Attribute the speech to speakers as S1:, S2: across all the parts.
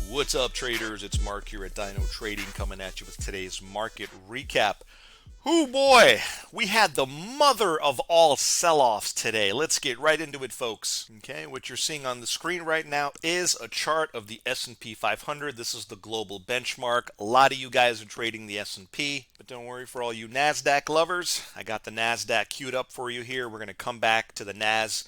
S1: What's up, traders? It's Mark here at Dino Trading coming at you with today's market recap. Oh boy, we had the mother of all sell-offs today. Let's get right into it, folks. Okay, what you're seeing on the screen right now is a chart of the S&P 500. This is the global benchmark. A lot of you guys are trading the S&P, but don't worry, for all you Nasdaq lovers, I got the Nasdaq queued up for you here. We're going to come back to the Nas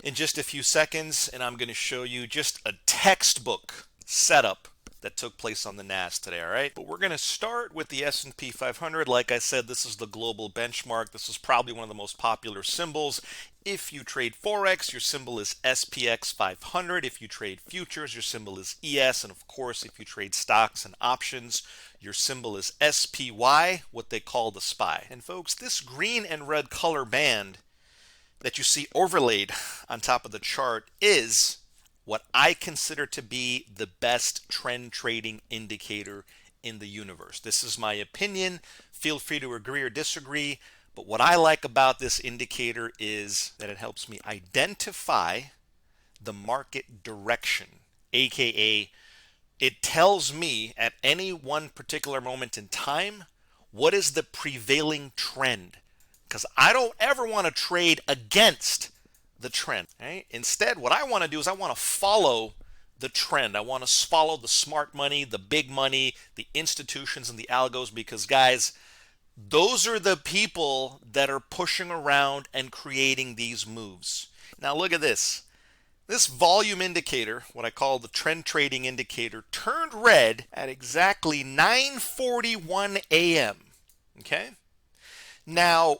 S1: in just a few seconds, and I'm going to show you just a textbook setup that took place on the Nas today, all right? But we're going to start with the S&P 500. Like I said, this is the global benchmark. This is probably one of the most popular symbols. If you trade Forex, your symbol is SPX 500. If you trade futures, your symbol is ES. And of course, if you trade stocks and options, your symbol is SPY, what they call the SPY. And folks, this green and red color band that you see overlaid on top of the chart is what I consider to be the best trend trading indicator in the universe. This is my opinion. Feel free to agree or disagree. But what I like about this indicator is that it helps me identify the market direction, aka it tells me at any one particular moment in time what is the prevailing trend. Because I don't ever want to trade against the trend. Right? Instead, what I want to do is I want to follow the trend. I want to follow the smart money, the big money, the institutions, and the algos, because guys, those are the people that are pushing around and creating these moves. Now look at this. This volume indicator, what I call the trend trading indicator, turned red at exactly 9:41 a.m. Okay? Now,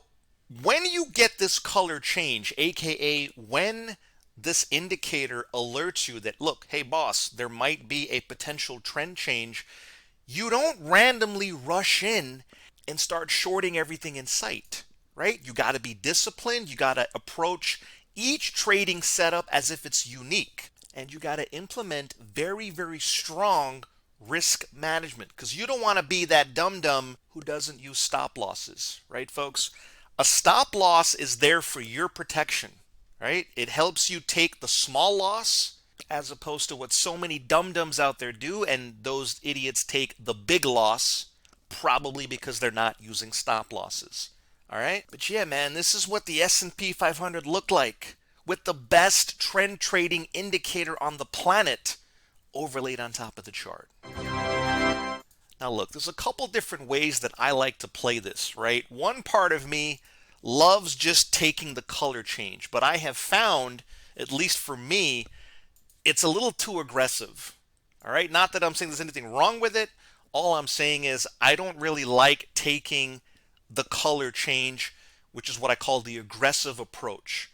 S1: when you get this color change, aka when this indicator alerts you that, look, hey boss, there might be a potential trend change, you don't randomly rush in and start shorting everything in sight, right? You got to be disciplined. You got to approach each trading setup as if it's unique. And you got to implement very, very strong risk management, because you don't want to be that dum-dum who doesn't use stop losses, right, folks? A stop loss is there for your protection, right? It helps you take the small loss as opposed to what so many dum-dums out there do, and those idiots take the big loss probably because they're not using stop losses. All right? But yeah, man, this is what the S&P 500 looked like with the best trend trading indicator on the planet overlaid on top of the chart. Now look, there's a couple different ways that I like to play this, right? One part of me loves just taking the color change, but I have found, at least for me, it's a little too aggressive. All right? Not that I'm saying there's anything wrong with it. All I'm saying is I don't really like taking the color change, which is what I call the aggressive approach.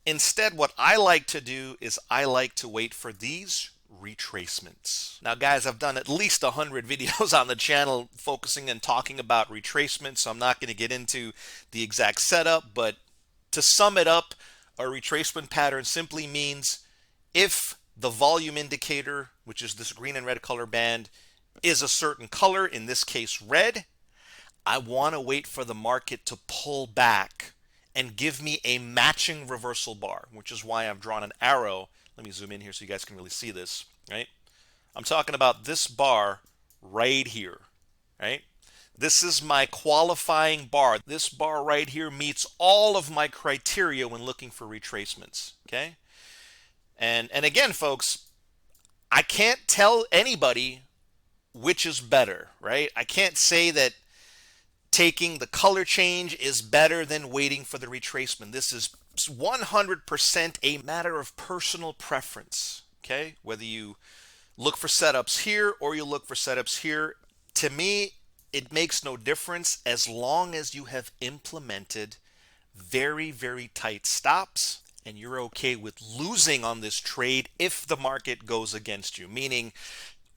S1: Instead, what I like to do is I like to wait for these retracements. Now guys, I've done at least 100 videos on the channel focusing and talking about retracements, so I'm not going to get into the exact setup, but to sum it up, a retracement pattern simply means if the volume indicator, which is this green and red color band, is a certain color, in this case red, I want to wait for the market to pull back and give me a matching reversal bar, which is why I've drawn an arrow. Let me zoom in here so you guys can really see this, right? I'm talking about this bar right here, right? This is my qualifying bar. This bar right here meets all of my criteria when looking for retracements, okay? And again, folks, I can't tell anybody which is better, right? I can't say that taking the color change is better than waiting for the retracement. This is 100% a matter of personal preference, okay? Whether you look for setups here or you look for setups here, to me, it makes no difference as long as you have implemented very, very tight stops and you're okay with losing on this trade if the market goes against you. Meaning,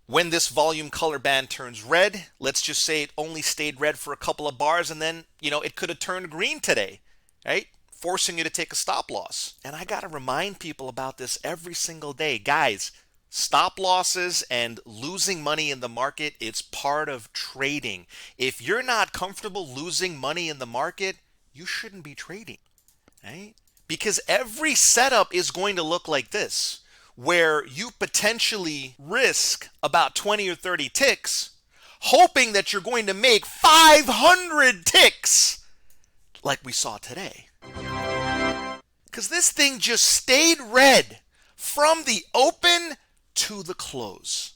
S1: when this volume color band turns red, let's just say it only stayed red for a couple of bars and then, it could have turned green today, right? Forcing you to take a stop loss. And I got to remind people about this every single day. Guys, stop losses and losing money in the market, it's part of trading. If you're not comfortable losing money in the market, you shouldn't be trading, right? Because every setup is going to look like this. where you potentially risk about 20 or 30 ticks, hoping that you're going to make 500 ticks like we saw today. Because this thing just stayed red from the open to the close.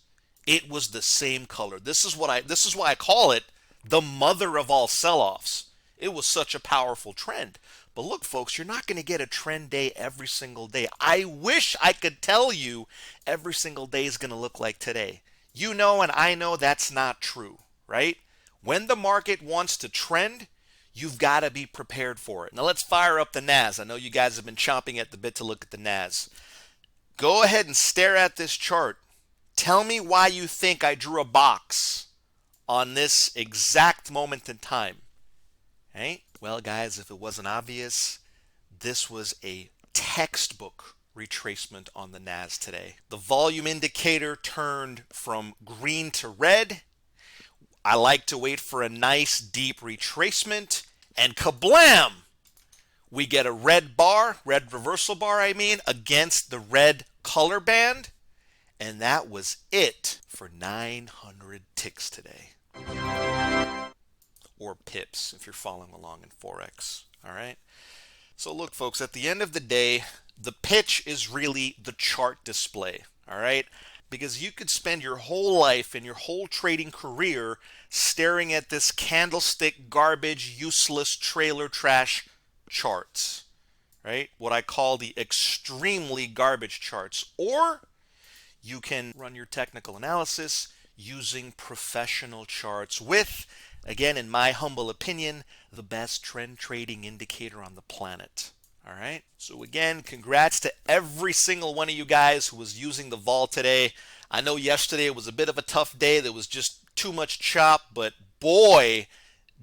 S1: It was the same color. This is why I call it the mother of all sell-offs. It was such a powerful trend. But look, folks, you're not going to get a trend day every single day. I wish I could tell you every single day is going to look like today. You know, and I know that's not true, right? When the market wants to trend, you've got to be prepared for it. Now let's fire up the Nas. I know you guys have been chomping at the bit to look at the Nas. Go ahead and stare at this chart. Tell me why you think I drew a box on this exact moment in time. Right? Well, guys, if it wasn't obvious, this was a textbook retracement on the Nas today. The volume indicator turned from green to red. I like to wait for a nice deep retracement, and kablam! We get a red bar, red reversal bar, against the red color band, and that was it for 900 ticks today. Or pips if you're following along in Forex. All right. So look, folks, at the end of the day, the pitch is really the chart display. All right. Because you could spend your whole life and your whole trading career staring at this candlestick garbage, useless trailer trash charts. Right. What I call the extremely garbage charts. Or you can run your technical analysis using professional charts with, again, in my humble opinion, the best trend trading indicator on the planet. All right. So again, congrats to every single one of you guys who was using the vol today. I know yesterday was a bit of a tough day. There was just too much chop, but boy,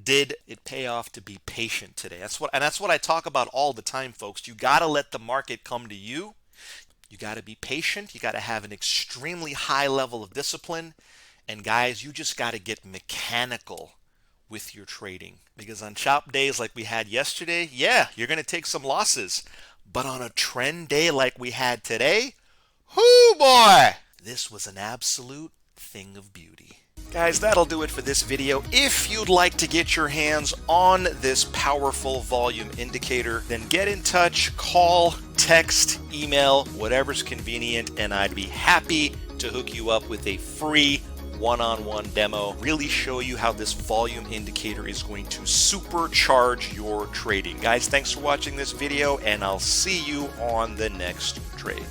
S1: did it pay off to be patient today. That's what I talk about all the time, folks. You got to let the market come to you. You got to be patient. You got to have an extremely high level of discipline. And guys, you just got to get mechanical with your trading, because on chop days like we had yesterday, yeah, you're going to take some losses. But on a trend day like we had today, whoo boy, this was an absolute thing of beauty. Guys, that'll do it for this video. If you'd like to get your hands on this powerful volume indicator, then get in touch, call, text, email, whatever's convenient, and I'd be happy to hook you up with a free one-on-one demo, really show you how this volume indicator is going to supercharge your trading. Guys, thanks for watching this video, and I'll see you on the next trade.